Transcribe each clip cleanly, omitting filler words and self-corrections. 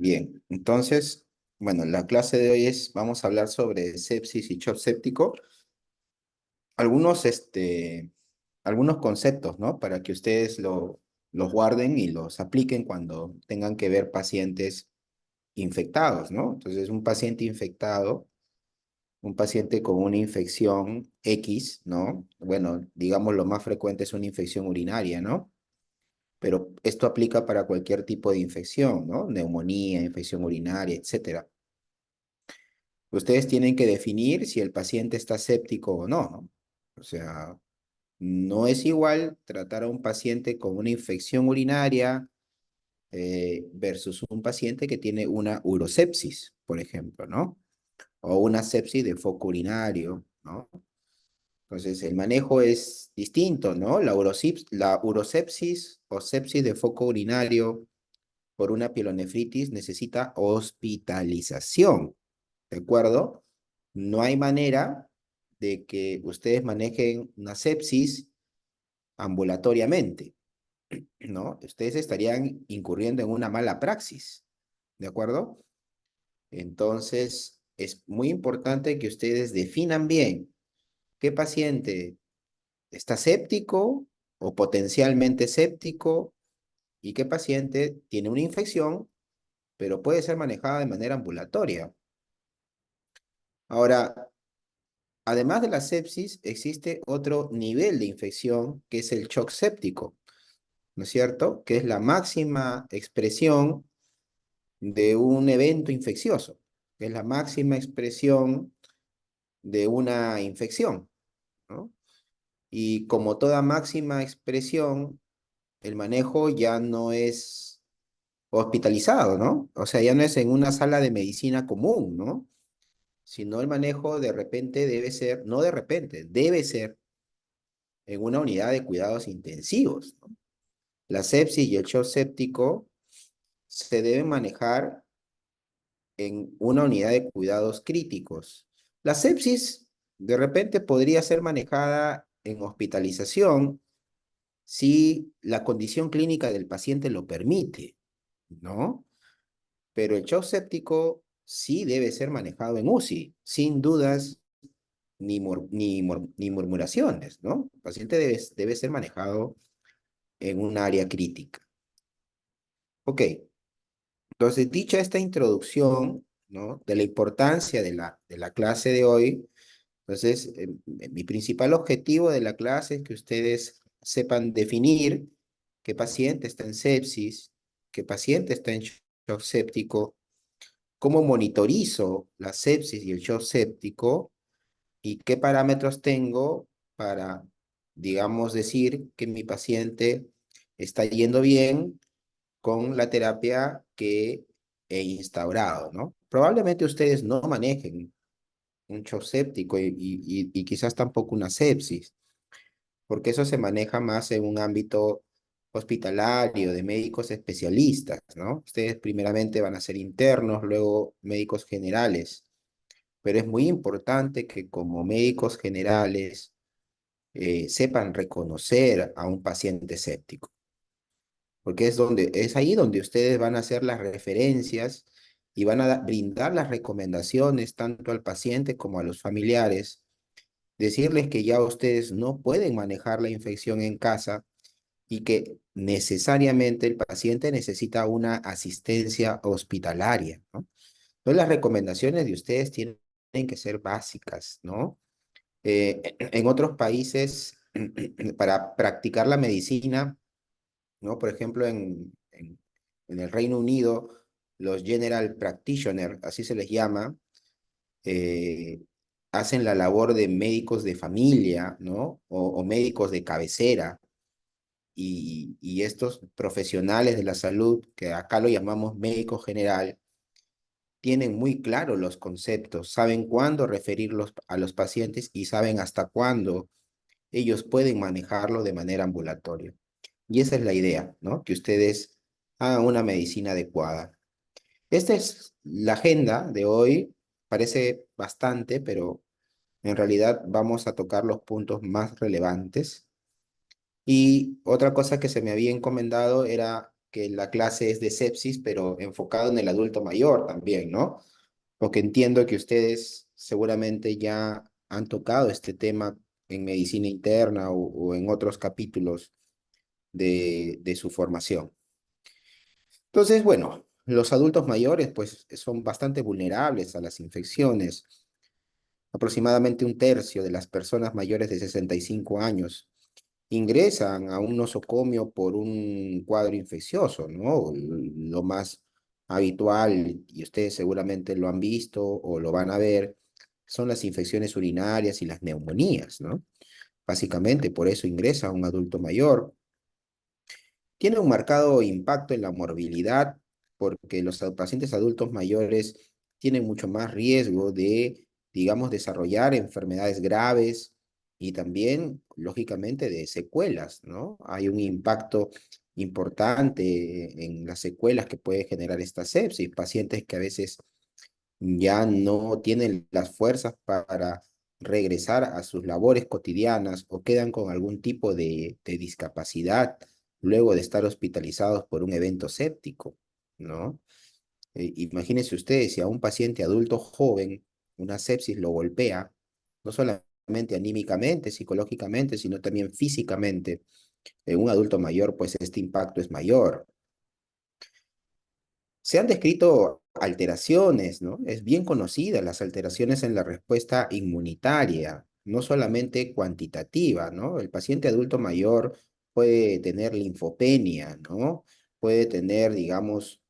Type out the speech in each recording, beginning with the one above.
Bien, entonces, bueno, la clase de hoy vamos a hablar sobre sepsis y shock séptico. Algunos, algunos conceptos, ¿no? Para que ustedes los guarden y los apliquen cuando tengan que ver pacientes infectados, ¿no? Entonces, un paciente infectado, un paciente con una infección X, ¿no? Bueno, digamos lo más frecuente es una infección urinaria, ¿no? Pero esto aplica para cualquier tipo de infección, ¿no? Neumonía, infección urinaria, etcétera. Ustedes tienen que definir si el paciente está séptico o no, ¿no? O sea, no es igual tratar a un paciente con una infección urinaria versus un paciente que tiene una urosepsis, por ejemplo, ¿no? O una sepsis de foco urinario, ¿no? Entonces, el manejo es distinto, ¿no? La urosepsis o sepsis de foco urinario por una pielonefritis necesita hospitalización, ¿de acuerdo? No hay manera de que ustedes manejen una sepsis ambulatoriamente, ¿no? Ustedes estarían incurriendo en una mala praxis, ¿de acuerdo? Entonces, es muy importante que ustedes definan bien qué paciente está séptico o potencialmente séptico y qué paciente tiene una infección, pero puede ser manejada de manera ambulatoria. Ahora, además de la sepsis, existe otro nivel de infección que es el shock séptico, ¿no es cierto? Que es la máxima expresión de un evento infeccioso, que es la máxima expresión de una infección, ¿no? Y como toda máxima expresión, el manejo ya no es hospitalizado, ¿no? O sea, ya no es en una sala de medicina común, ¿no? Sino el manejo de repente debe ser, no de repente, debe ser en una unidad de cuidados intensivos, ¿no? La sepsis y el shock séptico se deben manejar en una unidad de cuidados críticos. La sepsis de repente podría ser manejada en hospitalización si la condición clínica del paciente lo permite, ¿no? Pero el shock séptico sí debe ser manejado en UCI, sin dudas ni murmuraciones, ¿no? El paciente debe ser manejado en un área crítica. Ok, entonces dicha esta introducción, ¿no? De la importancia de la clase de hoy, entonces mi principal objetivo de la clase es que ustedes sepan definir qué paciente está en sepsis, qué paciente está en shock séptico, cómo monitorizo la sepsis y el shock séptico y qué parámetros tengo para, digamos, decir que mi paciente está yendo bien con la terapia que he instaurado, ¿no? Probablemente ustedes no manejen un shock séptico y quizás tampoco una sepsis, porque eso se maneja más en un ámbito hospitalario, de médicos especialistas, ¿no? Ustedes primeramente van a ser internos, luego médicos generales, pero es muy importante que como médicos generales sepan reconocer a un paciente séptico, porque es ahí donde ustedes van a hacer las referencias y van a brindar las recomendaciones tanto al paciente como a los familiares, decirles que ya ustedes no pueden manejar la infección en casa y que necesariamente el paciente necesita una asistencia hospitalaria, ¿no? Entonces las recomendaciones de ustedes tienen que ser básicas, ¿no? En otros países, para practicar la medicina, ¿no? Por ejemplo, en el Reino Unido, los general practitioners, así se les llama, eh, hacen la labor de médicos de familia, ¿no? O médicos de cabecera. Y estos profesionales de la salud, que acá lo llamamos médico general, tienen muy claro los conceptos, saben cuándo referirlos a los pacientes y saben hasta cuándo ellos pueden manejarlo de manera ambulatoria. Y esa es la idea, ¿no? Que ustedes hagan una medicina adecuada. Esta es la agenda de hoy. Parece bastante, pero en realidad vamos a tocar los puntos más relevantes. Y otra cosa que se me había encomendado era que la clase es de sepsis, pero enfocado en el adulto mayor también, ¿no? Porque entiendo que ustedes seguramente ya han tocado este tema en medicina interna o en otros capítulos de su formación. Entonces, bueno, los adultos mayores pues son bastante vulnerables a las infecciones. Aproximadamente un tercio de las personas mayores de 65 años ingresan a un nosocomio por un cuadro infeccioso, ¿no? Lo más habitual, y ustedes seguramente lo han visto o lo van a ver, son las infecciones urinarias y las neumonías, ¿no? Básicamente por eso ingresa un adulto mayor. Tiene un marcado impacto en la morbilidad porque los pacientes adultos mayores tienen mucho más riesgo de, digamos, desarrollar enfermedades graves y también, lógicamente, de secuelas, ¿no? Hay un impacto importante en las secuelas que puede generar esta sepsis, pacientes que a veces ya no tienen las fuerzas para regresar a sus labores cotidianas o quedan con algún tipo de discapacidad luego de estar hospitalizados por un evento séptico, ¿no? Imagínense ustedes, si a un paciente adulto joven una sepsis lo golpea, no solamente anímicamente, psicológicamente, sino también físicamente, en un adulto mayor, pues este impacto es mayor. Se han descrito alteraciones, ¿no? Es bien conocida las alteraciones en la respuesta inmunitaria, no solamente cuantitativa, ¿no? El paciente adulto mayor puede tener linfopenia, ¿no? Puede tener, digamos,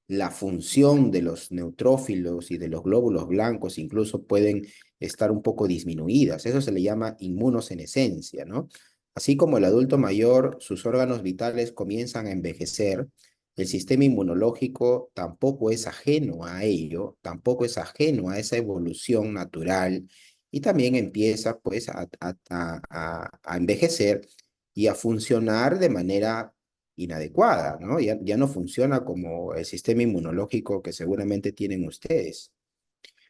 la función de los neutrófilos y de los glóbulos blancos incluso pueden estar un poco disminuidas. Eso se le llama inmunosenescencia, ¿no? Así como el adulto mayor, sus órganos vitales comienzan a envejecer, el sistema inmunológico tampoco es ajeno a ello, tampoco es ajeno a esa evolución natural y también empieza pues a envejecer y a funcionar de manera inadecuada, ¿no? Ya no funciona como el sistema inmunológico que seguramente tienen ustedes.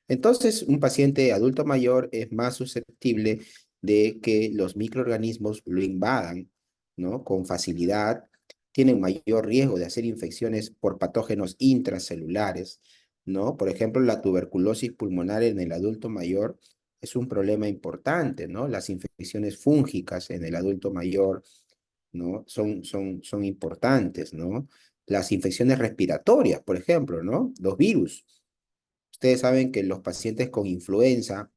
Entonces, un paciente adulto mayor es más susceptible de que los microorganismos lo invadan, ¿no? Con facilidad, tienen mayor riesgo de hacer infecciones por patógenos intracelulares, ¿no? Por ejemplo, la tuberculosis pulmonar en el adulto mayor es un problema importante, ¿no? Las infecciones fúngicas en el adulto mayor, ¿no? Son importantes, ¿no? Las infecciones respiratorias, por ejemplo, ¿no? Los virus. Ustedes saben que los pacientes con influenza,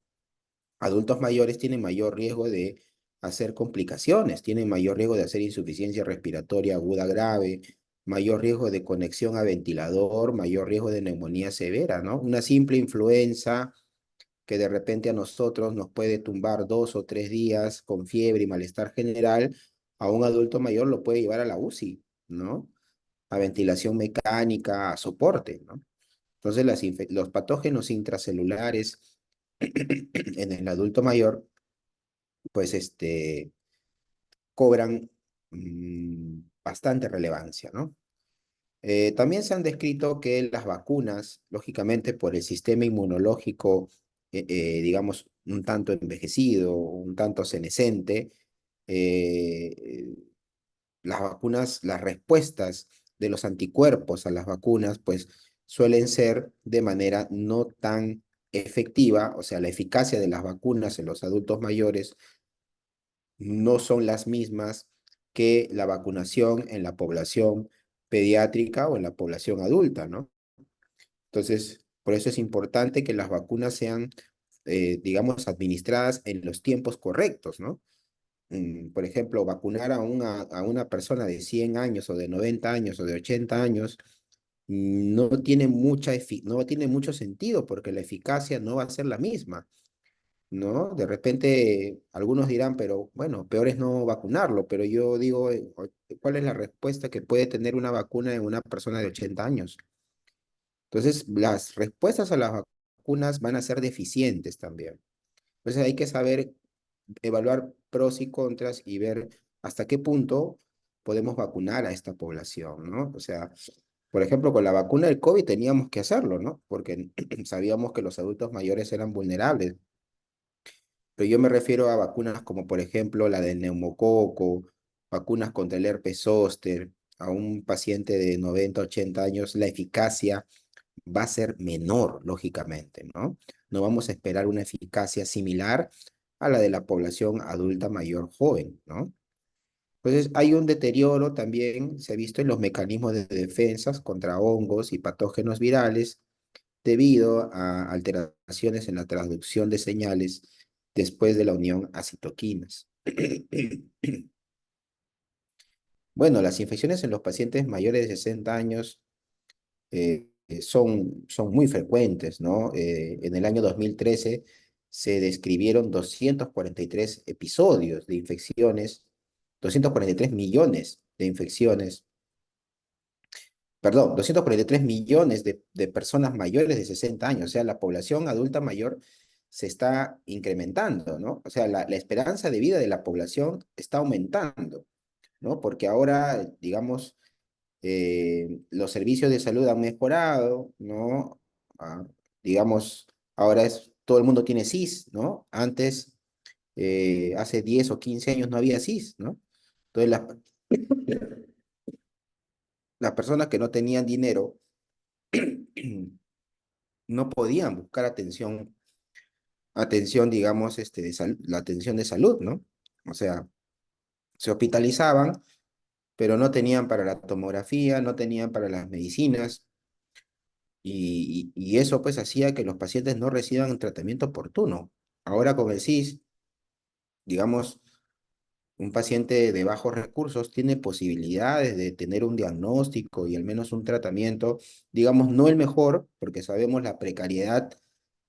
adultos mayores, tienen mayor riesgo de hacer complicaciones, tienen mayor riesgo de hacer insuficiencia respiratoria aguda grave, mayor riesgo de conexión a ventilador, mayor riesgo de neumonía severa, ¿no? Una simple influenza que de repente a nosotros nos puede tumbar 2 o 3 días con fiebre y malestar general, a un adulto mayor lo puede llevar a la UCI, ¿no? A ventilación mecánica, a soporte, ¿no? Entonces, los patógenos intracelulares en el adulto mayor, pues, cobran bastante relevancia, ¿no? También se han descrito que las vacunas, lógicamente por el sistema inmunológico, digamos, un tanto envejecido, un tanto senescente, eh, las vacunas, las respuestas de los anticuerpos a las vacunas, pues suelen ser de manera no tan efectiva, o sea, la eficacia de las vacunas en los adultos mayores no son las mismas que la vacunación en la población pediátrica o en la población adulta, ¿no? Entonces, por eso es importante que las vacunas sean, digamos, administradas en los tiempos correctos, ¿no? Por ejemplo, vacunar a una persona de 100 años o de 90 años o de 80 años no tiene mucho sentido porque la eficacia no va a ser la misma, ¿no? De repente algunos dirán, pero bueno, peor es no vacunarlo, pero yo digo, ¿cuál es la respuesta que puede tener una vacuna en una persona de 80 años? Entonces, las respuestas a las vacunas van a ser deficientes también. Entonces, hay que saber evaluar pros y contras y ver hasta qué punto podemos vacunar a esta población, ¿no? O sea, por ejemplo, con la vacuna del COVID teníamos que hacerlo, ¿no? Porque sabíamos que los adultos mayores eran vulnerables. Pero yo me refiero a vacunas como, por ejemplo, la del neumococo, vacunas contra el herpes zóster, a un paciente de 90, 80 años, la eficacia va a ser menor, lógicamente, ¿no? No vamos a esperar una eficacia similar a la de la población adulta mayor joven, ¿no? Entonces, hay un deterioro también, se ha visto en los mecanismos de defensas contra hongos y patógenos virales debido a alteraciones en la traducción de señales después de la unión a citoquinas. Bueno, las infecciones en los pacientes mayores de 60 años son muy frecuentes, ¿no? En el año 2013 se describieron 243 episodios de infecciones, 243 millones de infecciones, perdón, 243 millones de personas mayores de 60 años, o sea, la población adulta mayor se está incrementando, ¿no? O sea, la esperanza de vida de la población está aumentando, ¿no? Porque ahora, digamos, los servicios de salud han mejorado, ¿no? Ah, digamos, ahora todo el mundo tiene SIS, ¿no? Antes, hace 10 o 15 años no había SIS, ¿no? Entonces, las personas que no tenían dinero no podían buscar atención, digamos, la atención de salud, ¿no? O sea, se hospitalizaban, pero no tenían para la tomografía, no tenían para las medicinas, y eso pues hacía que los pacientes no reciban tratamiento oportuno. Ahora con el SIS, digamos, un paciente de bajos recursos tiene posibilidades de tener un diagnóstico y al menos un tratamiento, digamos, no el mejor, porque sabemos la precariedad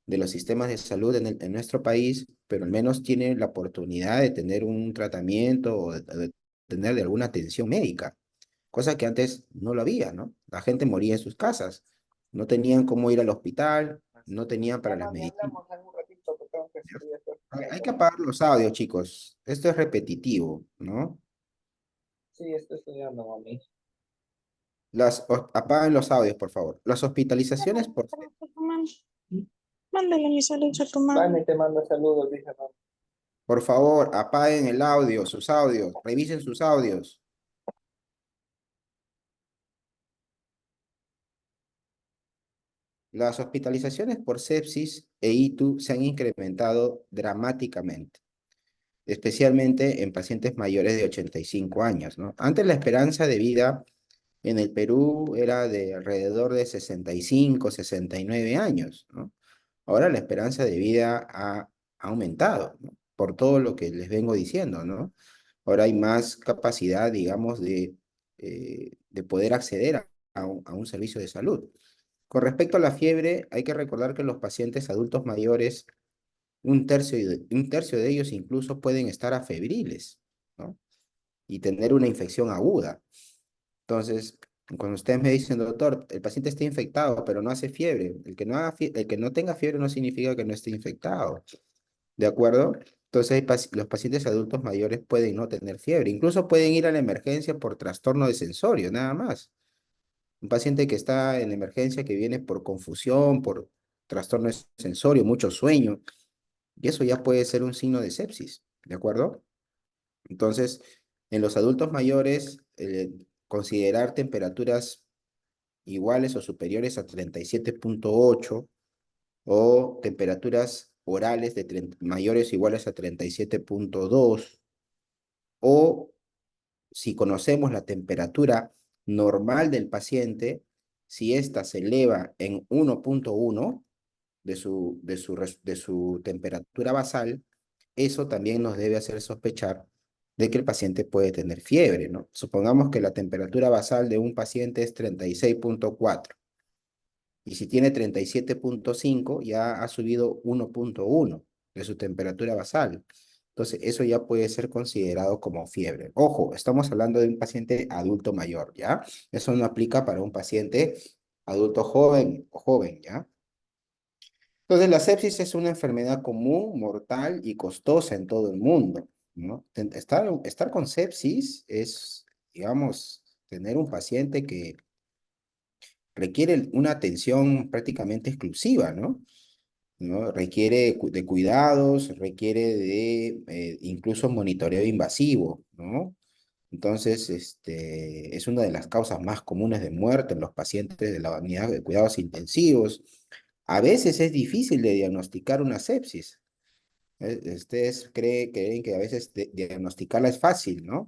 de los sistemas de salud en nuestro país, pero al menos tiene la oportunidad de tener un tratamiento o de tener de alguna atención médica, cosa que antes no lo había, ¿no? La gente moría en sus casas, no tenían cómo ir al hospital, no tenían para las Mamá, ni medicinas. hablamos en un ratito que tengo que ¿Ya? estudiar esto. Hay que apagar los audios, chicos. Esto es repetitivo, ¿no? Sí, estoy estudiando, mami. Apaguen los audios, por favor. Las hospitalizaciones, Saludos a tu mami. Mándale mis saludos a tu mami. Vale, te mando saludos, dice mamá. por favor, apaguen el audio, sus audios, revisen sus audios. Las hospitalizaciones por sepsis e ITU se han incrementado dramáticamente, especialmente en pacientes mayores de 85 años, ¿no? Antes la esperanza de vida en el Perú era de alrededor de 65, 69 años, ¿no? Ahora la esperanza de vida ha aumentado, ¿no? Por todo lo que les vengo diciendo, ¿no? Ahora hay más capacidad, digamos, de poder acceder a un servicio de salud. Con respecto a la fiebre, hay que recordar que los pacientes adultos mayores, un tercio de ellos incluso pueden estar afebriles, ¿no? Y tener una infección aguda. Entonces, cuando ustedes me dicen, doctor, el paciente está infectado, pero no hace fiebre, el que no tenga fiebre no significa que no esté infectado, ¿de acuerdo? Entonces, los pacientes adultos mayores pueden no tener fiebre, incluso pueden ir a la emergencia por trastorno de sensorio, nada más. Un paciente que está en la emergencia, que viene por confusión, por trastorno de sensorio, mucho sueño, y eso ya puede ser un signo de sepsis, ¿de acuerdo? Entonces, en los adultos mayores, considerar temperaturas iguales o superiores a 37,8 o temperaturas orales mayores o iguales a 37,2 o si conocemos la temperatura normal del paciente, si ésta se eleva en 1,1 de su temperatura basal, eso también nos debe hacer sospechar de que el paciente puede tener fiebre, ¿no? Supongamos que la temperatura basal de un paciente es 36,4 y si tiene 37,5 ya ha subido 1,1 de su temperatura basal. Entonces, eso ya puede ser considerado como fiebre. Ojo, estamos hablando de un paciente adulto mayor, ¿ya? Eso no aplica para un paciente adulto joven o joven, ¿ya? Entonces, la sepsis es una enfermedad común, mortal y costosa en todo el mundo, ¿no? Estar con sepsis es, digamos, tener un paciente que requiere una atención prácticamente exclusiva, ¿no? ¿No? Requiere de cuidados, requiere de incluso monitoreo invasivo, ¿no? Entonces, es una de las causas más comunes de muerte en los pacientes de la unidad de cuidados intensivos. A veces es difícil de diagnosticar una sepsis. Ustedes creen que a veces diagnosticarla es fácil, ¿no?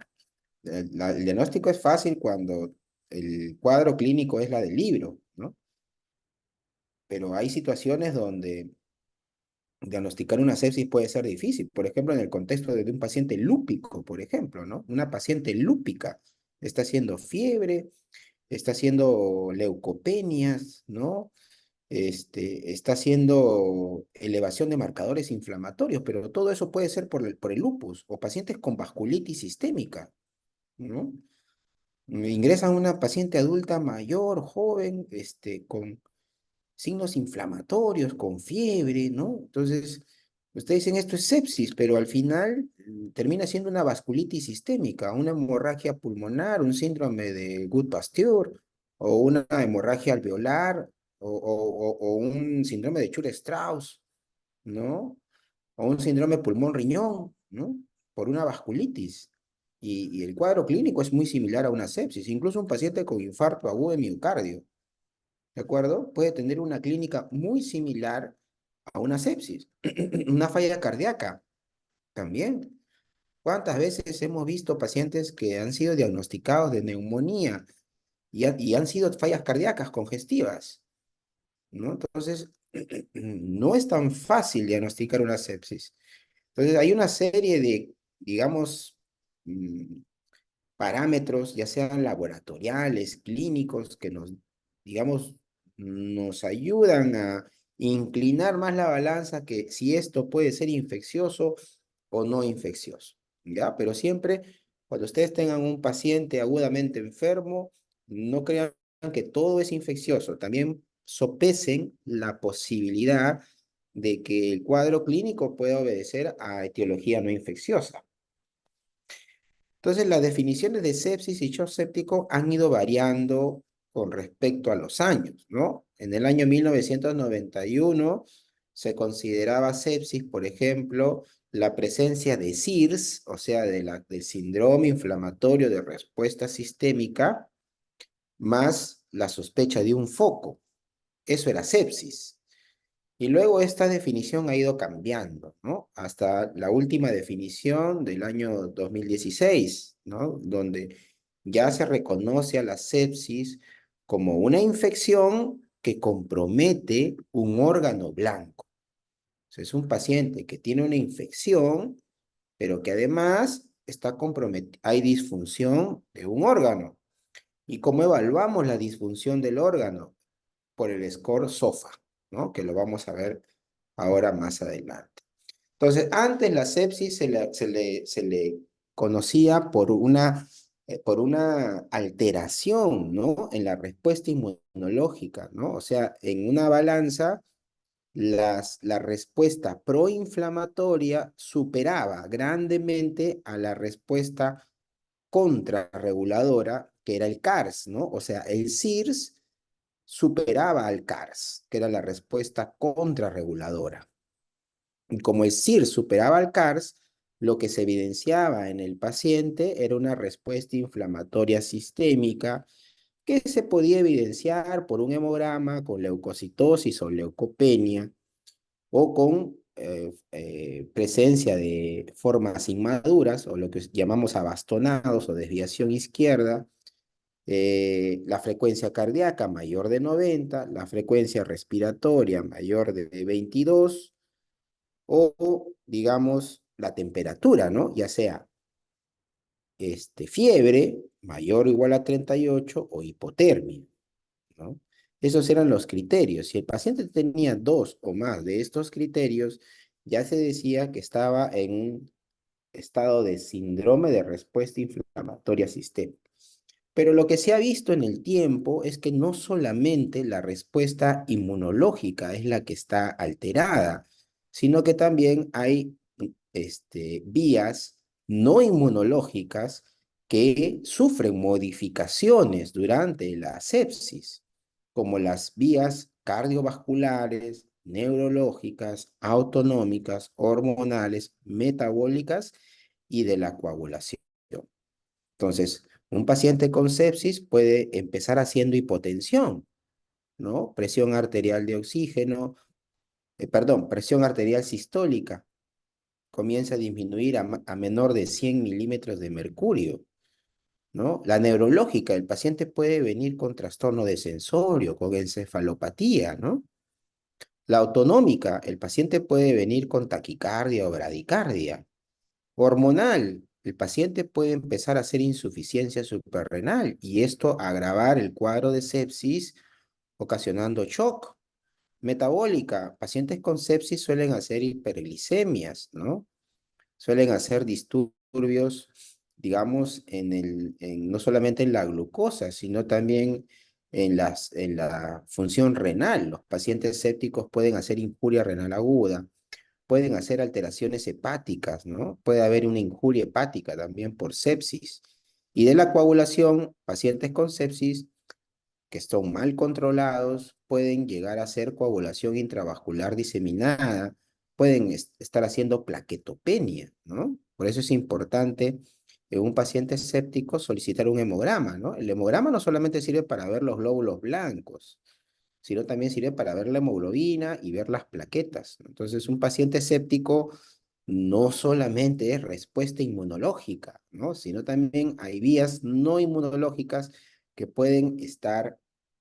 El diagnóstico es fácil cuando el cuadro clínico es la del libro, ¿no? Pero hay situaciones donde diagnosticar una sepsis puede ser difícil. Por ejemplo, en el contexto de un paciente lúpico, por ejemplo, ¿no? Una paciente lúpica está haciendo fiebre, está haciendo leucopenias, ¿no? Está haciendo elevación de marcadores inflamatorios, pero todo eso puede ser por el lupus o pacientes con vasculitis sistémica, ¿no? Ingresan una paciente adulta mayor, joven, con signos inflamatorios, con fiebre, ¿no? Entonces, ustedes dicen esto es sepsis, pero al final termina siendo una vasculitis sistémica, una hemorragia pulmonar, un síndrome de Good-Pasteur, o una hemorragia alveolar, o un síndrome de Chur-Strauss, ¿no? O un síndrome pulmón-riñón, ¿no? Por una vasculitis. Y el cuadro clínico es muy similar a una sepsis, incluso un paciente con infarto agudo de miocardio, ¿de acuerdo? Puede tener una clínica muy similar a una sepsis, una falla cardíaca también. ¿Cuántas veces hemos visto pacientes que han sido diagnosticados de neumonía y han sido fallas cardíacas congestivas, ¿no? Entonces, no es tan fácil diagnosticar una sepsis. Entonces, hay una serie de, digamos, parámetros, ya sean laboratoriales, clínicos, que nos, digamos, nos ayudan a inclinar más la balanza que si esto puede ser infeccioso o no infeccioso, ¿ya? Pero siempre, cuando ustedes tengan un paciente agudamente enfermo, no crean que todo es infeccioso, también sopesen la posibilidad de que el cuadro clínico pueda obedecer a etiología no infecciosa. Entonces, las definiciones de sepsis y shock séptico han ido variando con respecto a los años, ¿no? En el año 1991 se consideraba sepsis, por ejemplo, la presencia de SIRS, o sea, del síndrome inflamatorio de respuesta sistémica, más la sospecha de un foco. Eso era sepsis. Y luego esta definición ha ido cambiando, ¿no? Hasta la última definición del año 2016, ¿no? Donde ya se reconoce a la sepsis como una infección que compromete un órgano blanco. O sea, es un paciente que tiene una infección, pero que además está comprometido, hay disfunción de un órgano. ¿Y cómo evaluamos la disfunción del órgano? Por el score SOFA, ¿no? Que lo vamos a ver ahora más adelante. Entonces, antes la sepsis se le conocía por una alteración, ¿no? En la respuesta inmunológica, ¿no? O sea, en una balanza, la respuesta proinflamatoria superaba grandemente a la respuesta contrarreguladora, que era el CARS, ¿no? O sea, el SIRS superaba al CARS, que era la respuesta contrarreguladora. Y como el SIR superaba al CARS, lo que se evidenciaba en el paciente era una respuesta inflamatoria sistémica que se podía evidenciar por un hemograma con leucocitosis o leucopenia o con presencia de formas inmaduras o lo que llamamos abastonados o desviación izquierda, la frecuencia cardíaca mayor de 90, la frecuencia respiratoria mayor de 22 o, digamos, la temperatura, ¿no? Ya sea fiebre mayor o igual a 38 o hipotermia, ¿no? Esos eran los criterios. Si el paciente tenía dos o más de estos criterios, ya se decía que estaba en un estado de síndrome de respuesta inflamatoria sistémica. Pero lo que se ha visto en el tiempo es que no solamente la respuesta inmunológica es la que está alterada, sino que también hay vías no inmunológicas que sufren modificaciones durante la sepsis, como las vías cardiovasculares, neurológicas, autonómicas, hormonales, metabólicas y de la coagulación. Entonces, un paciente con sepsis puede empezar haciendo hipotensión, ¿no? Presión arterial de oxígeno, perdón, presión arterial sistólica comienza a disminuir a menor de 100 milímetros de mercurio, ¿no? La neurológica, el paciente puede venir con trastorno de sensorio, con encefalopatía, ¿no? La autonómica, el paciente puede venir con taquicardia o bradicardia. Hormonal, el paciente puede empezar a hacer insuficiencia suprarrenal y esto agravar el cuadro de sepsis, ocasionando shock. Metabólica, pacientes con sepsis suelen hacer hiperglicemias, ¿no? Suelen hacer disturbios, digamos, no solamente en la glucosa, sino también en la función renal. Los pacientes sépticos pueden hacer injuria renal aguda, pueden hacer alteraciones hepáticas, ¿no? Puede haber una injuria hepática también por sepsis. Y de la coagulación, pacientes con sepsis que son mal controlados pueden llegar a hacer coagulación intravascular diseminada, pueden estar haciendo plaquetopenia, ¿no? Por eso es importante en un paciente séptico solicitar un hemograma, ¿no? El hemograma no solamente sirve para ver los glóbulos blancos, sino también sirve para ver la hemoglobina y ver las plaquetas. Entonces, un paciente séptico no solamente es respuesta inmunológica, ¿no? Sino también hay vías no inmunológicas que pueden estar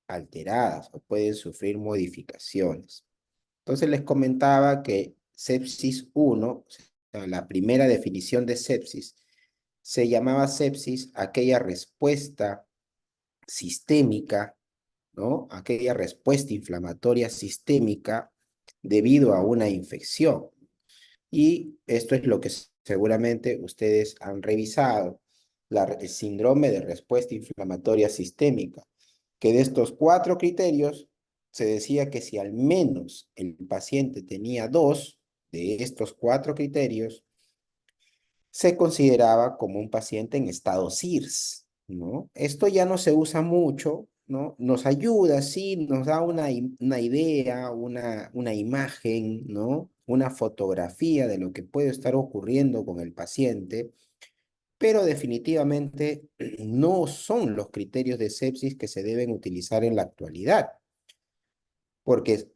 alteradas o pueden sufrir modificaciones. Entonces les comentaba que sepsis 1, o sea, la primera definición de sepsis, se llamaba sepsis aquella respuesta sistémica, ¿no? Aquella respuesta inflamatoria sistémica debido a una infección. Y esto es lo que seguramente ustedes han revisado, el síndrome de respuesta inflamatoria sistémica, que de estos 4 criterios se decía que si al menos el paciente tenía 2 de estos 4 criterios, se consideraba como un paciente en estado SIRS, ¿no? Esto ya no se usa mucho, ¿no? Nos ayuda, sí, nos da una idea, una imagen, ¿no? Una fotografía de lo que puede estar ocurriendo con el paciente, pero definitivamente no son los criterios de sepsis que se deben utilizar en la actualidad, porque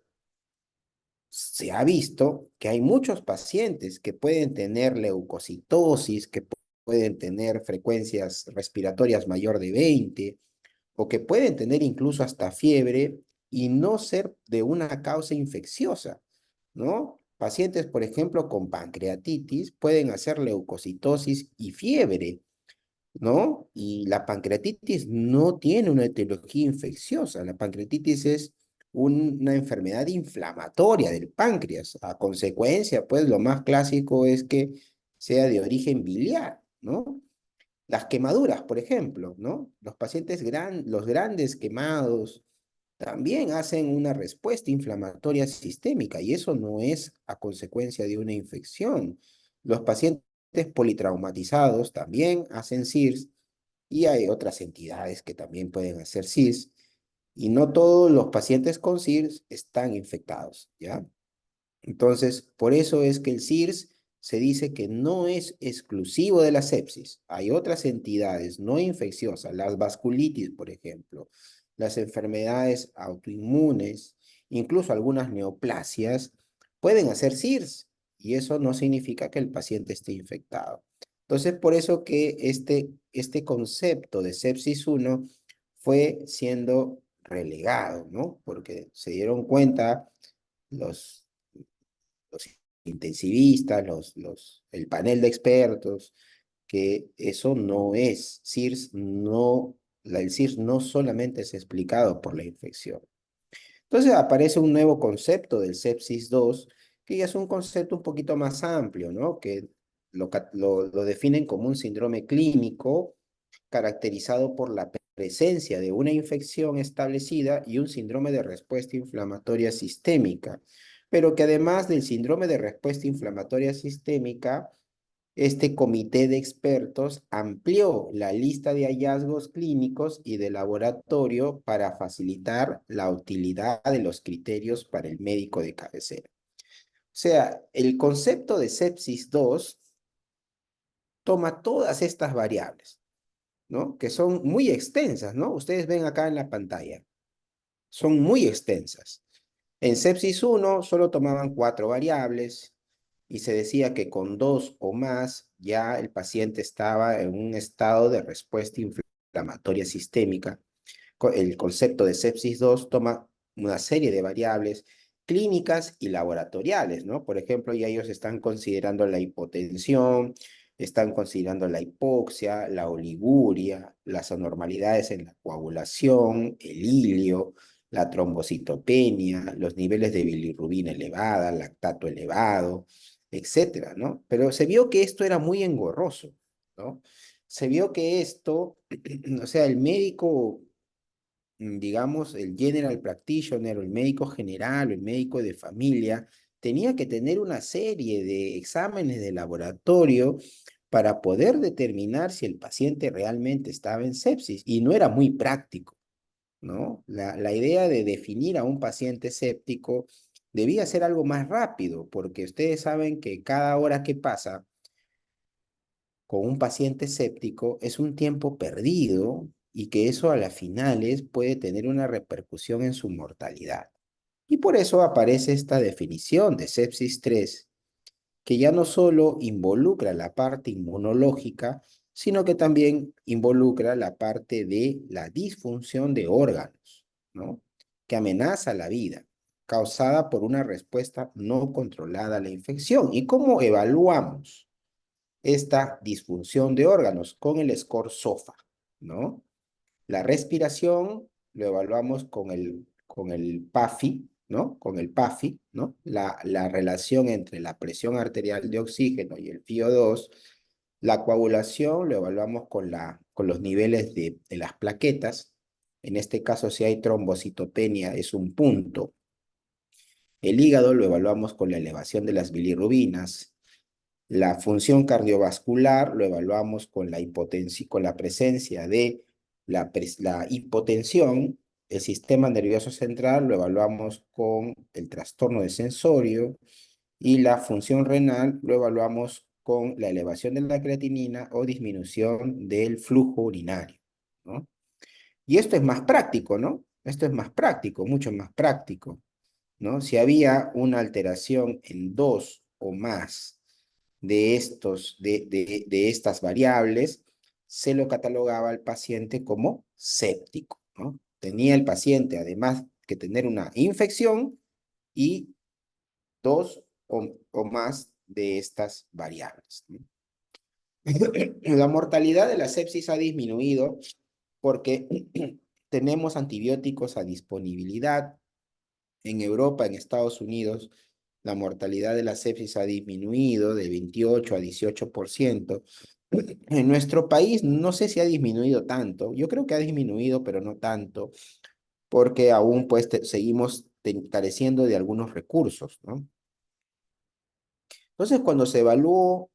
se ha visto que hay muchos pacientes que pueden tener leucocitosis, que pueden tener frecuencias respiratorias mayor de 20, o que pueden tener incluso hasta fiebre y no ser de una causa infecciosa, ¿no? Pacientes, por ejemplo, con pancreatitis pueden hacer leucocitosis y fiebre, ¿no? Y la pancreatitis no tiene una etiología infecciosa. La pancreatitis es una enfermedad inflamatoria del páncreas. A consecuencia, pues lo más clásico es que sea de origen biliar, ¿no? Las quemaduras, por ejemplo, ¿no? Los pacientes los grandes quemados también hacen una respuesta inflamatoria sistémica y eso no es a consecuencia de una infección. Los pacientes politraumatizados también hacen SIRS y hay otras entidades que también pueden hacer SIRS y no todos los pacientes con SIRS están infectados, ¿ya? Entonces, por eso es que el SIRS se dice que no es exclusivo de la sepsis. Hay otras entidades no infecciosas, las vasculitis, por ejemplo, las enfermedades autoinmunes, incluso algunas neoplasias, pueden hacer SIRS y eso no significa que el paciente esté infectado. Entonces, por eso que este concepto de sepsis 1 fue siendo relegado, ¿no? Porque se dieron cuenta los los intensivistas, el panel de expertos, que eso no es SIRS, el SIRS no solamente es explicado por la infección. Entonces aparece un nuevo concepto del sepsis 2, que ya es un concepto un poquito más amplio, ¿no? Que lo definen como un síndrome clínico caracterizado por la presencia de una infección establecida y un síndrome de respuesta inflamatoria sistémica, pero que además del síndrome de respuesta inflamatoria sistémica, este comité de expertos amplió la lista de hallazgos clínicos y de laboratorio para facilitar la utilidad de los criterios para el médico de cabecera. O sea, el concepto de sepsis 2 toma todas estas variables. ¿no? Que son muy extensas, ¿no? Ustedes ven acá en la pantalla. Son muy extensas. En sepsis 1 solo tomaban 4 variables y se decía que con 2 o más ya el paciente estaba en un estado de respuesta inflamatoria sistémica. El concepto de sepsis 2 toma una serie de variables clínicas y laboratoriales, ¿no? Por ejemplo, ya ellos están considerando la hipotensión, están considerando la hipoxia, la oliguria, las anormalidades en la coagulación, el hilio, la trombocitopenia, los niveles de bilirrubina elevada, lactato elevado, etcétera, ¿no? Pero se vio que esto era muy engorroso, ¿no? Se vio que esto, o sea, el médico, digamos, el general practitioner, o el médico general, o el médico de familia, tenía que tener una serie de exámenes de laboratorio para poder determinar si el paciente realmente estaba en sepsis, y no era muy práctico, ¿no? La idea de definir a un paciente séptico debía ser algo más rápido, porque ustedes saben que cada hora que pasa con un paciente séptico es un tiempo perdido y que eso a las finales puede tener una repercusión en su mortalidad. Y por eso aparece esta definición de sepsis 3, que ya no solo involucra la parte inmunológica, sino que también involucra la parte de la disfunción de órganos, ¿no? Que amenaza la vida, causada por una respuesta no controlada a la infección. ¿Y cómo evaluamos esta disfunción de órganos? Con el score SOFA, ¿no? La respiración lo evaluamos con el PAFI, ¿no? Con el PAFI, ¿no? La relación entre la presión arterial de oxígeno y el FiO2. La coagulación lo evaluamos con los niveles de las plaquetas. En este caso, si hay trombocitopenia, es un punto. El hígado lo evaluamos con la elevación de las bilirrubinas. La función cardiovascular lo evaluamos con la hipotensión, con la presencia de la hipotensión. El sistema nervioso central lo evaluamos con el trastorno de sensorio, y la función renal lo evaluamos con la elevación de la creatinina o disminución del flujo urinario, ¿no? Y esto es más práctico, ¿no? Esto es más práctico, mucho más práctico, ¿no? Si había una alteración en 2 o más de estas variables, se lo catalogaba al paciente como séptico, ¿no? Tenía el paciente, además, que tener una infección y 2 o más de estas variables, ¿no? La mortalidad de la sepsis ha disminuido porque tenemos antibióticos a disponibilidad. En Europa, en Estados Unidos, la mortalidad de la sepsis ha disminuido de 28 a 18%. En nuestro país no sé si ha disminuido tanto. Yo creo que ha disminuido, pero no tanto, porque aún pues seguimos careciendo de algunos recursos, ¿no? Entonces, cuando se evaluó,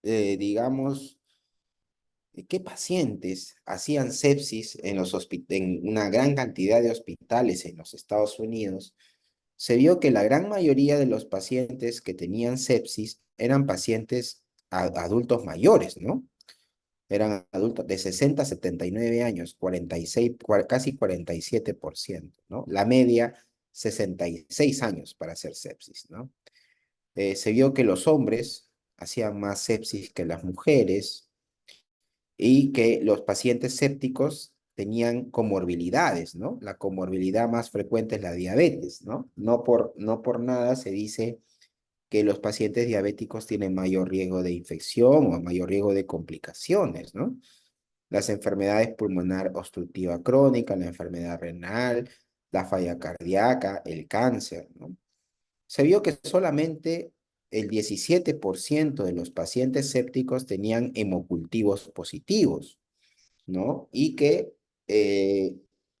digamos, qué pacientes hacían sepsis en una gran cantidad de hospitales en los Estados Unidos, se vio que la gran mayoría de los pacientes que tenían sepsis eran pacientes adultos mayores, ¿no? Eran adultos de 60 a 79 años, 46, casi 47%, ¿no? La media, 66 años para hacer sepsis, ¿no? Se vio que los hombres hacían más sepsis que las mujeres, y que los pacientes sépticos tenían comorbilidades, ¿no? La comorbilidad más frecuente es la diabetes, ¿no? No por nada se dice que los pacientes diabéticos tienen mayor riesgo de infección o mayor riesgo de complicaciones, ¿no? Las enfermedades pulmonar obstructiva crónica, la enfermedad renal, la falla cardíaca, el cáncer, ¿no? Se vio que solamente el 17% de los pacientes sépticos tenían hemocultivos positivos, ¿no? Y que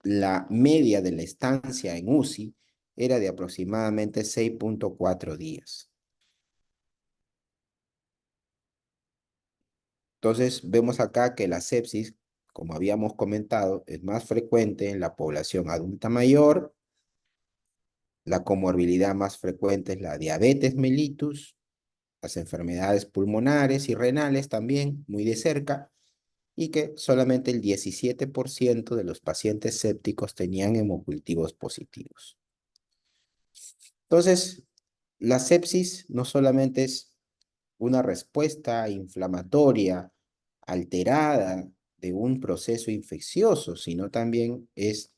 la media de la estancia en UCI era de aproximadamente 6.4 días. Entonces, vemos acá que la sepsis, como habíamos comentado, es más frecuente en la población adulta mayor. La comorbilidad más frecuente es la diabetes mellitus, las enfermedades pulmonares y renales también, muy de cerca, y que solamente el 17% de los pacientes sépticos tenían hemocultivos positivos. Entonces, la sepsis no solamente es una respuesta inflamatoria alterada de un proceso infeccioso, sino también es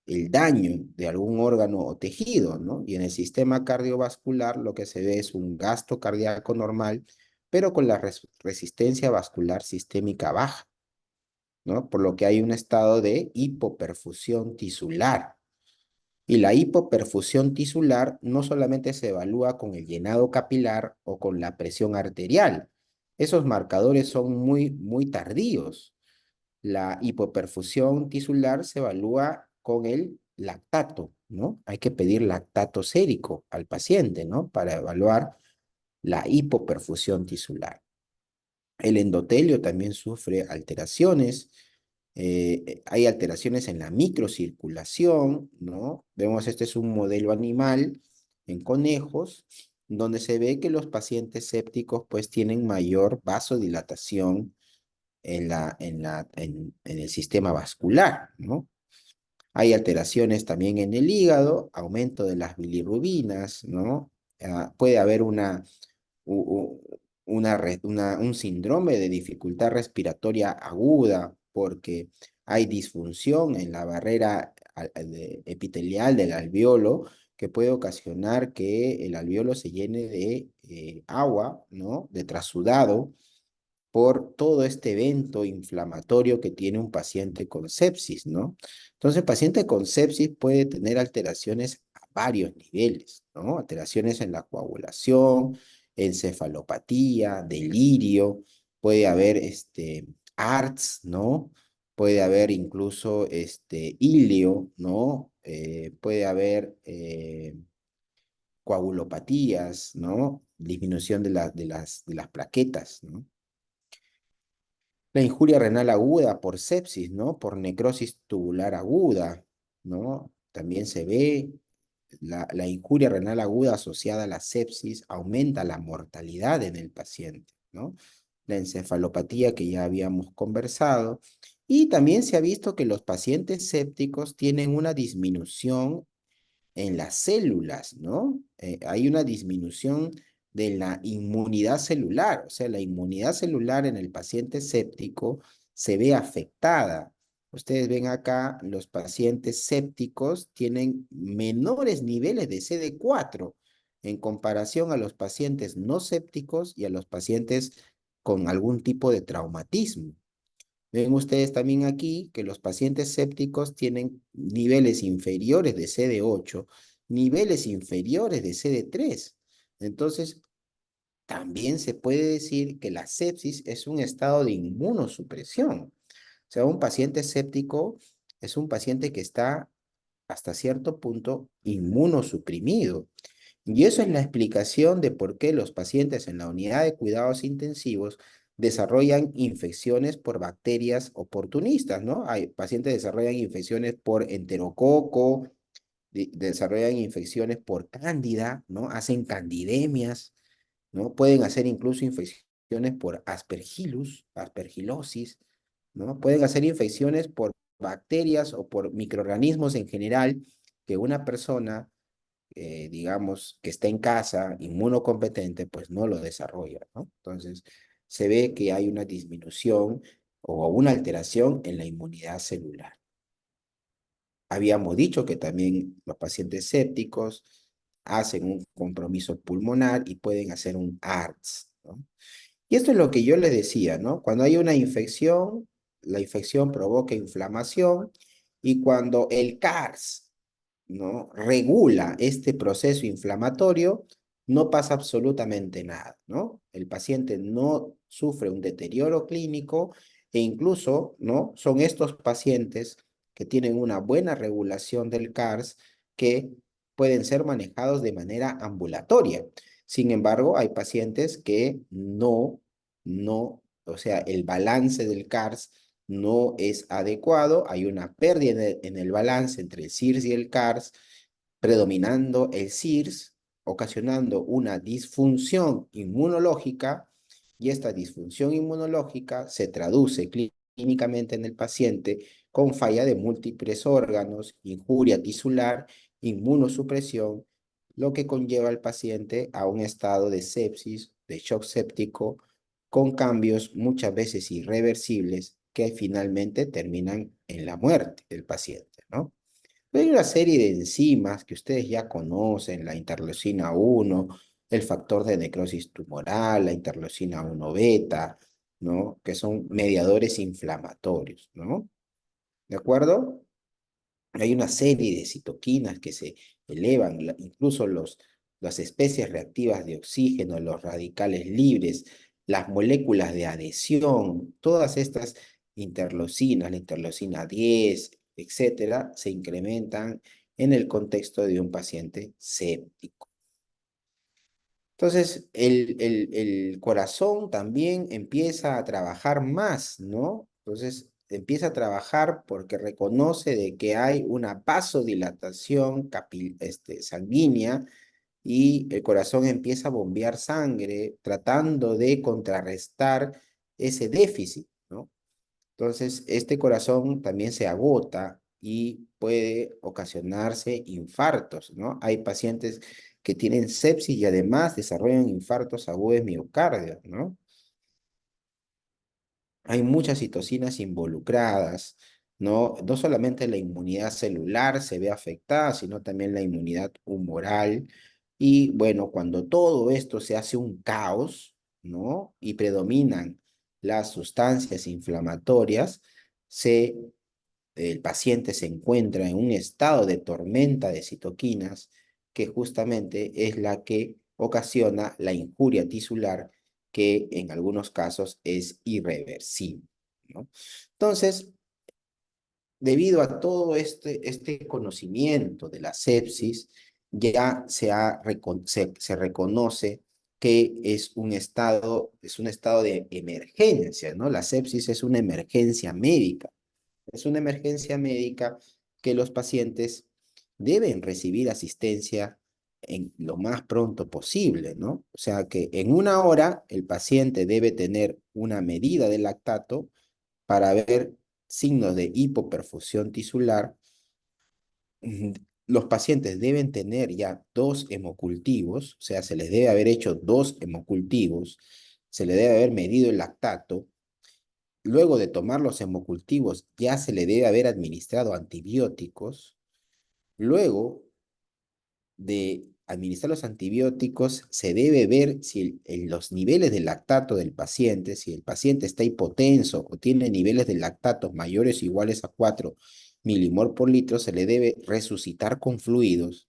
el daño de algún órgano o tejido, ¿no? Y en el sistema cardiovascular lo que se ve es un gasto cardíaco normal, pero con la resistencia vascular sistémica baja, ¿no? Por lo que hay un estado de hipoperfusión tisular. Y la hipoperfusión tisular no solamente se evalúa con el llenado capilar o con la presión arterial. Esos marcadores son muy tardíos. La hipoperfusión tisular se evalúa con el lactato, ¿no? Hay que pedir lactato sérico al paciente, ¿no? Para evaluar la hipoperfusión tisular. El endotelio también sufre alteraciones. Hay alteraciones en la microcirculación, ¿no? Vemos, este es un modelo animal en conejos, donde se ve que los pacientes sépticos pues tienen mayor vasodilatación en el sistema vascular, ¿no? Hay alteraciones también en el hígado, aumento de las bilirrubinas, ¿no? Puede haber un síndrome de dificultad respiratoria aguda porque hay disfunción en la barrera epitelial del alveolo que puede ocasionar que el alveolo se llene de agua, ¿no? De trasudado por todo este evento inflamatorio que tiene un paciente con sepsis, ¿no? Entonces, el paciente con sepsis puede tener alteraciones a varios niveles, ¿no? Alteraciones en la coagulación, encefalopatía, delirio, puede haber ARTS, ¿no? Puede haber incluso ilio, ¿no? Puede haber coagulopatías, ¿no? Disminución de las plaquetas, ¿no? La injuria renal aguda por sepsis, ¿no? Por necrosis tubular aguda, ¿no? También se ve la injuria renal aguda asociada a la sepsis aumenta la mortalidad en el paciente, ¿no? La encefalopatía que ya habíamos conversado. Y también se ha visto que los pacientes sépticos tienen una disminución en las células, ¿no? Hay una disminución de la inmunidad celular, o sea, la inmunidad celular en el paciente séptico se ve afectada. Ustedes ven acá, los pacientes sépticos tienen menores niveles de CD4 en comparación a los pacientes no sépticos y a los pacientes con algún tipo de traumatismo. Ven ustedes también aquí que los pacientes sépticos tienen niveles inferiores de CD8, niveles inferiores de CD3. Entonces, también se puede decir que la sepsis es un estado de inmunosupresión. O sea, un paciente séptico es un paciente que está hasta cierto punto inmunosuprimido. Y eso es la explicación de por qué los pacientes en la unidad de cuidados intensivos desarrollan infecciones por bacterias oportunistas, ¿no? Hay pacientes que desarrollan infecciones por enterococo, desarrollan infecciones por cándida, ¿no? Hacen candidemias, ¿no? Pueden hacer incluso infecciones por aspergillus, aspergilosis, ¿no? Pueden hacer infecciones por bacterias o por microorganismos en general que una persona digamos, que está en casa, inmunocompetente, pues no lo desarrolla, ¿no? Entonces, se ve que hay una disminución o una alteración en la inmunidad celular. Habíamos dicho que también los pacientes sépticos hacen un compromiso pulmonar y pueden hacer un ARTS, ¿no? Y esto es lo que yo les decía, ¿no? Cuando hay una infección, la infección provoca inflamación y cuando el CARS, ¿no? Regula este proceso inflamatorio, no pasa absolutamente nada, ¿no? El paciente no sufre un deterioro clínico e incluso, ¿no? Son estos pacientes que tienen una buena regulación del CARS que pueden ser manejados de manera ambulatoria. Sin embargo, hay pacientes que o sea, el balance del CARS no es adecuado, hay una pérdida en el balance entre el CIRS y el CARS, predominando el CIRS, ocasionando una disfunción inmunológica Y esta disfunción inmunológica se traduce clínicamente en el paciente con falla de múltiples órganos, injuria tisular, inmunosupresión, lo que conlleva al paciente a un estado de sepsis, de shock séptico, con cambios muchas veces irreversibles que finalmente terminan en la muerte del paciente, ¿no? Hay una serie de enzimas que ustedes ya conocen, la interleucina 1, el factor de necrosis tumoral, la interleucina 1 beta, ¿no? Que son mediadores inflamatorios, ¿no? ¿De acuerdo? Hay una serie de citoquinas que se elevan, incluso las especies reactivas de oxígeno, los radicales libres, las moléculas de adhesión, todas estas interleucinas, la interleucina 10, etcétera, se incrementan en el contexto de un paciente séptico. Entonces, el corazón también empieza a trabajar más, ¿no? Entonces, empieza a trabajar porque reconoce de que hay una vasodilatación sanguínea y el corazón empieza a bombear sangre tratando de contrarrestar ese déficit, ¿no? Entonces, este corazón también se agota y puede ocasionarse infartos, ¿no? Hay pacientes que tienen sepsis y además desarrollan infartos agudos de miocardio, ¿no? Hay muchas citocinas involucradas, ¿no? No solamente la inmunidad celular se ve afectada, sino también la inmunidad humoral. Y bueno, cuando todo esto se hace un caos, ¿no? Y predominan las sustancias inflamatorias, el paciente se encuentra en un estado de tormenta de citoquinas que justamente es la que ocasiona la injuria tisular que en algunos casos es irreversible, ¿no? Entonces, debido a todo este conocimiento de la sepsis, ya se reconoce que es un estado de emergencia, ¿no? La sepsis es una emergencia médica. Es una emergencia médica que los pacientes deben recibir asistencia en lo más pronto posible, ¿no? O sea que en una hora el paciente debe tener una medida de lactato para ver signos de hipoperfusión tisular. Los pacientes deben tener ya 2 hemocultivos, o sea, se les debe haber hecho 2 hemocultivos, se le debe haber medido el lactato. Luego de tomar los hemocultivos, ya se le debe haber administrado antibióticos. Luego de administrar los antibióticos, se debe ver si los niveles de lactato del paciente, si el paciente está hipotenso o tiene niveles de lactato mayores o iguales a 4 milimol por litro, se le debe resucitar con fluidos.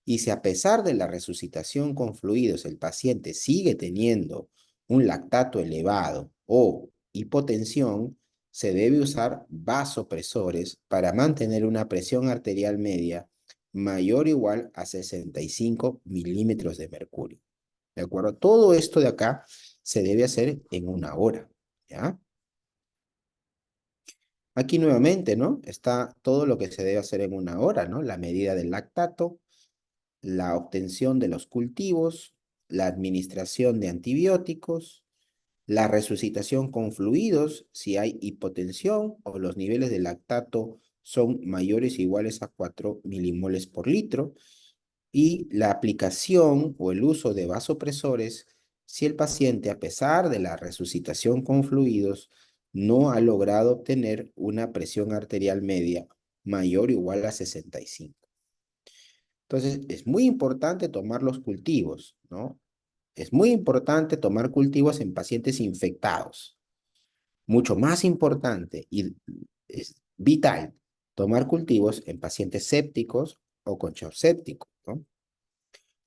Y si a pesar de la resucitación con fluidos el paciente sigue teniendo un lactato elevado o hipotensión, se debe usar vasopresores para mantener una presión arterial media mayor o igual a 65 milímetros de mercurio. ¿De acuerdo? Todo esto de acá se debe hacer en una hora, ¿ya? Aquí nuevamente, ¿no? Está todo lo que se debe hacer en una hora, ¿no? La medida del lactato, la obtención de los cultivos, la administración de antibióticos, la resucitación con fluidos si hay hipotensión o los niveles de lactato son mayores o iguales a 4 milimoles por litro, y la aplicación o el uso de vasopresores si el paciente, a pesar de la resucitación con fluidos, no ha logrado obtener una presión arterial media mayor o igual a 65. Entonces, es muy importante tomar los cultivos, ¿no? Es muy importante tomar cultivos en pacientes infectados. Mucho más importante y es vital tomar cultivos en pacientes sépticos o con shock séptico, ¿no?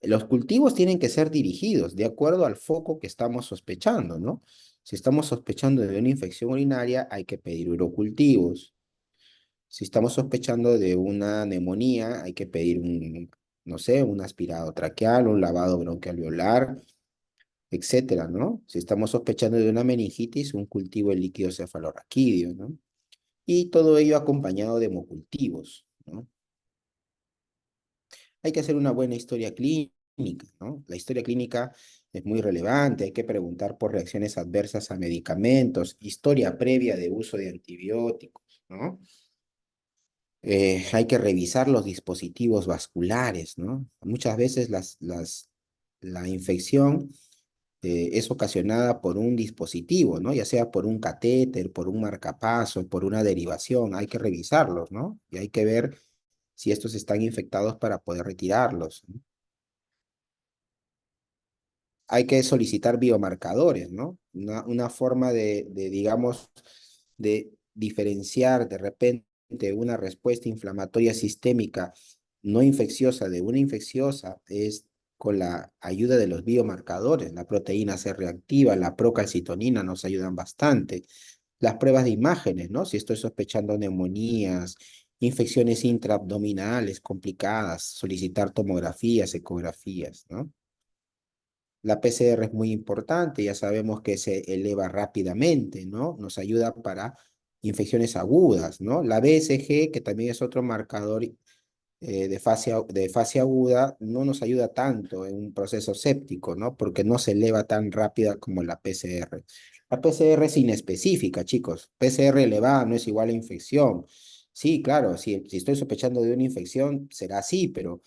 Los cultivos tienen que ser dirigidos de acuerdo al foco que estamos sospechando, ¿no? Si estamos sospechando de una infección urinaria, hay que pedir urocultivos. Si estamos sospechando de una neumonía, hay que pedir no sé, un aspirado traqueal, un lavado broncoalveolar, etcétera, ¿no? Si estamos sospechando de una meningitis, un cultivo de líquido cefalorraquídeo, ¿no? Y todo ello acompañado de hemocultivos, ¿no? Hay que hacer una buena historia clínica ¿no? La historia clínica es muy relevante, hay que preguntar por reacciones adversas a medicamentos, historia previa de uso de antibióticos, ¿no? Hay que revisar los dispositivos vasculares, ¿no? Muchas veces la infección es ocasionada por un dispositivo, ¿no? Ya sea por un catéter, por un marcapaso, por una derivación, hay que revisarlos, ¿no? Y hay que ver si estos están infectados para poder retirarlos, ¿no? Hay que solicitar biomarcadores, ¿no? Una forma digamos, de diferenciar de repente una respuesta inflamatoria sistémica no infecciosa de una infecciosa es con la ayuda de los biomarcadores. La proteína C reactiva, la procalcitonina nos ayudan bastante. Las pruebas de imágenes, ¿no? Si estoy sospechando neumonías, infecciones intraabdominales complicadas, solicitar tomografías, ecografías, ¿no? La PCR es muy importante, ya sabemos que se eleva rápidamente, ¿no? Nos ayuda para infecciones agudas, ¿no? La BSG, que también es otro marcador de fase aguda, no nos ayuda tanto en un proceso séptico, ¿no? Porque no se eleva tan rápida como la PCR. La PCR es inespecífica, chicos. PCR elevada no es igual a infección. Sí, claro, si estoy sospechando de una infección, será así, pero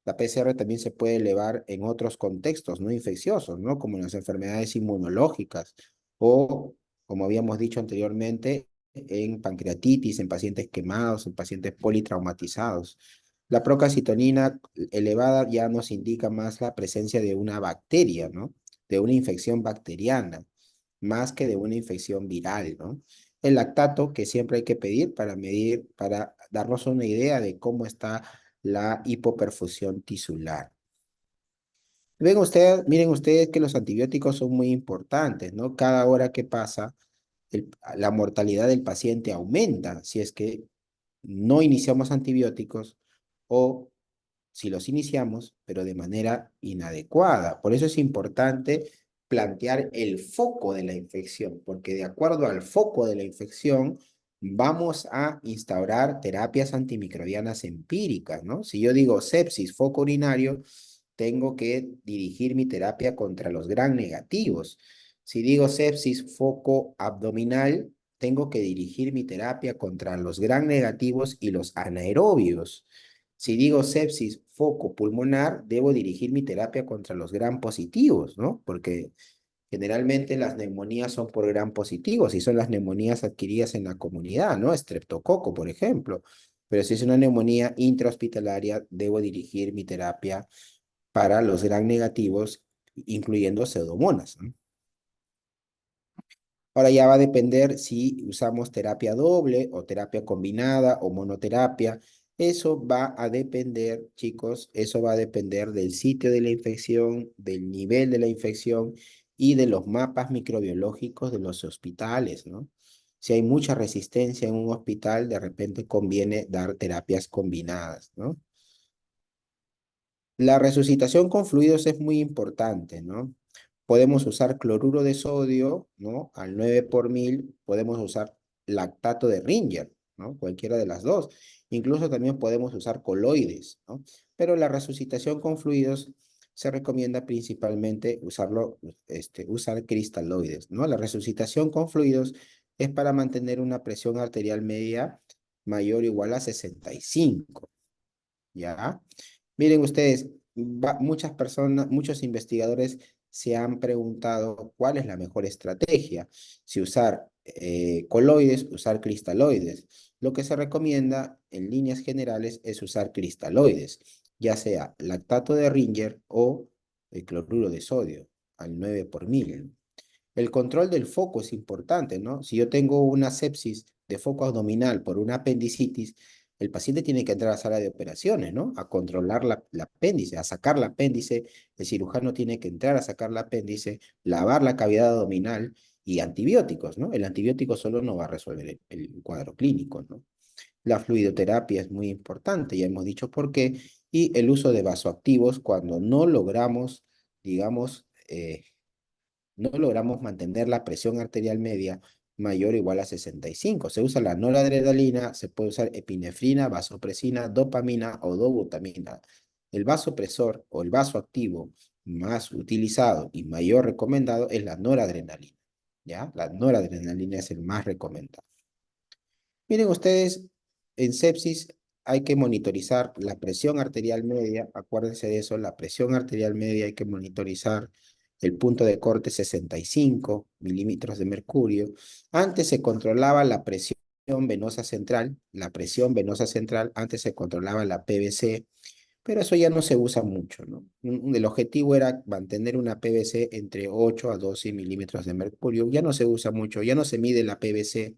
la PCR también se puede elevar en otros contextos no infecciosos, ¿no? Como en las enfermedades inmunológicas o, como habíamos dicho anteriormente, en pancreatitis, en pacientes quemados, en pacientes politraumatizados. La procalcitonina elevada ya nos indica más la presencia de una bacteria, ¿no? De una infección bacteriana, más que de una infección viral, ¿no? El lactato que siempre hay que pedir para medir, para darnos una idea de cómo está la hipoperfusión tisular. Miren ustedes que los antibióticos son muy importantes, ¿no? Cada hora que pasa, la mortalidad del paciente aumenta si es que no iniciamos antibióticos o si los iniciamos, pero de manera inadecuada. Por eso es importante plantear el foco de la infección, porque de acuerdo al foco de la infección, vamos a instaurar terapias antimicrobianas empíricas, ¿no? Si yo digo sepsis, foco urinario, tengo que dirigir mi terapia contra los gram negativos. Si digo sepsis, foco abdominal, tengo que dirigir mi terapia contra los gram negativos y los anaerobios. Si digo sepsis, foco pulmonar, debo dirigir mi terapia contra los gram positivos, ¿no? Porque generalmente las neumonías son por gram positivos y son las neumonías adquiridas en la comunidad, ¿no? Estreptococo, por ejemplo. Pero si es una neumonía intrahospitalaria, debo dirigir mi terapia para los gram negativos, incluyendo pseudomonas, ¿no? Ahora ya va a depender si usamos terapia doble o terapia combinada o monoterapia. Eso va a depender, chicos, eso va a depender del sitio de la infección, del nivel de la infección y de los mapas microbiológicos de los hospitales, ¿no? Si hay mucha resistencia en un hospital, de repente conviene dar terapias combinadas, ¿no? La resucitación con fluidos es muy importante, ¿no? Podemos usar cloruro de sodio, ¿no? Al 9 por mil, podemos usar lactato de Ringer, ¿no? Cualquiera de las dos. Incluso también podemos usar coloides, ¿no? Pero la resucitación con fluidos se recomienda principalmente usar cristaloides, ¿no? La resucitación con fluidos es para mantener una presión arterial media mayor o igual a 65, ¿ya? Miren ustedes, muchas personas, muchos investigadores se han preguntado cuál es la mejor estrategia, si usar coloides, usar cristaloides. Lo que se recomienda en líneas generales es usar cristaloides, ya sea lactato de Ringer o el cloruro de sodio al 9 por mil. El control del foco es importante, ¿no? Si yo tengo una sepsis de foco abdominal por una apendicitis, el paciente tiene que entrar a la sala de operaciones, ¿no? A controlar la apéndice, a sacar la apéndice. El cirujano tiene que entrar a sacar la apéndice, lavar la cavidad abdominal y antibióticos, ¿no? El antibiótico solo no va a resolver el cuadro clínico, ¿no? La fluidoterapia es muy importante, ya hemos dicho por qué, y el uso de vasoactivos cuando no logramos, digamos, no logramos mantener la presión arterial media mayor o igual a 65. Se usa la noradrenalina, se puede usar epinefrina, vasopresina, dopamina o dobutamina. el vasopresor o el vasoactivo más utilizado y mayor recomendado es la noradrenalina, ¿ya? La noradrenalina es el más recomendado. Miren ustedes, en sepsis hay que monitorizar la presión arterial media, acuérdense de eso, la presión arterial media hay que monitorizar el punto de corte 65 milímetros de mercurio. Antes se controlaba la presión venosa central, antes se controlaba la PVC, pero eso ya no se usa mucho, ¿no? El objetivo era mantener una PVC entre 8 a 12 milímetros de mercurio, ya no se usa mucho, ya no se mide la PVC.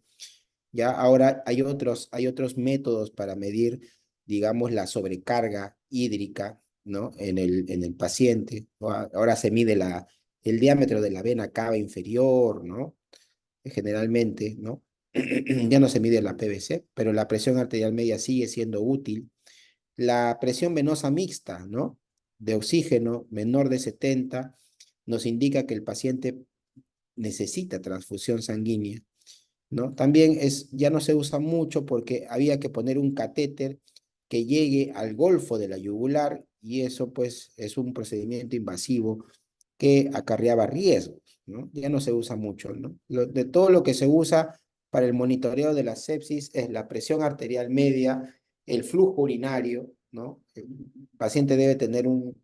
Ya ahora hay otros métodos para medir, digamos, la sobrecarga hídrica, ¿no? En el paciente, ¿no? Ahora se mide el diámetro de la vena cava inferior, ¿no? Generalmente, ¿no? Ya no se mide la PVC, pero la presión arterial media sigue siendo útil. La presión venosa mixta, ¿no? De oxígeno menor de 70 nos indica que el paciente necesita transfusión sanguínea, ¿no? También ya no se usa mucho porque había que poner un catéter que llegue al golfo de la yugular y eso pues es un procedimiento invasivo que acarreaba riesgos, ¿no? Ya no se usa mucho, ¿no? De todo lo que se usa para el monitoreo de la sepsis es la presión arterial media, el flujo urinario, ¿no? El paciente debe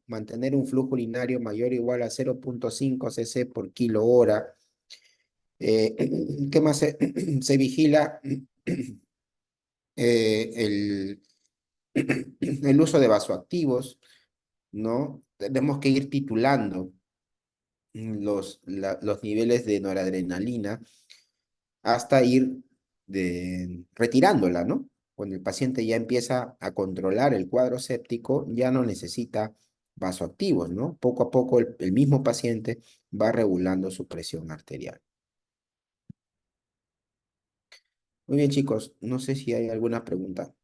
mantener un flujo urinario mayor o igual a 0.5 cc por kilo hora. ¿Qué más se vigila? El, el uso de vasoactivos, ¿no? Tenemos que ir titulando los niveles de noradrenalina hasta ir retirándola, ¿no? Cuando el paciente ya empieza a controlar el cuadro séptico, ya no necesita vasoactivos, ¿no? Poco a poco el mismo paciente va regulando su presión arterial. Muy bien, chicos, no sé si hay alguna pregunta.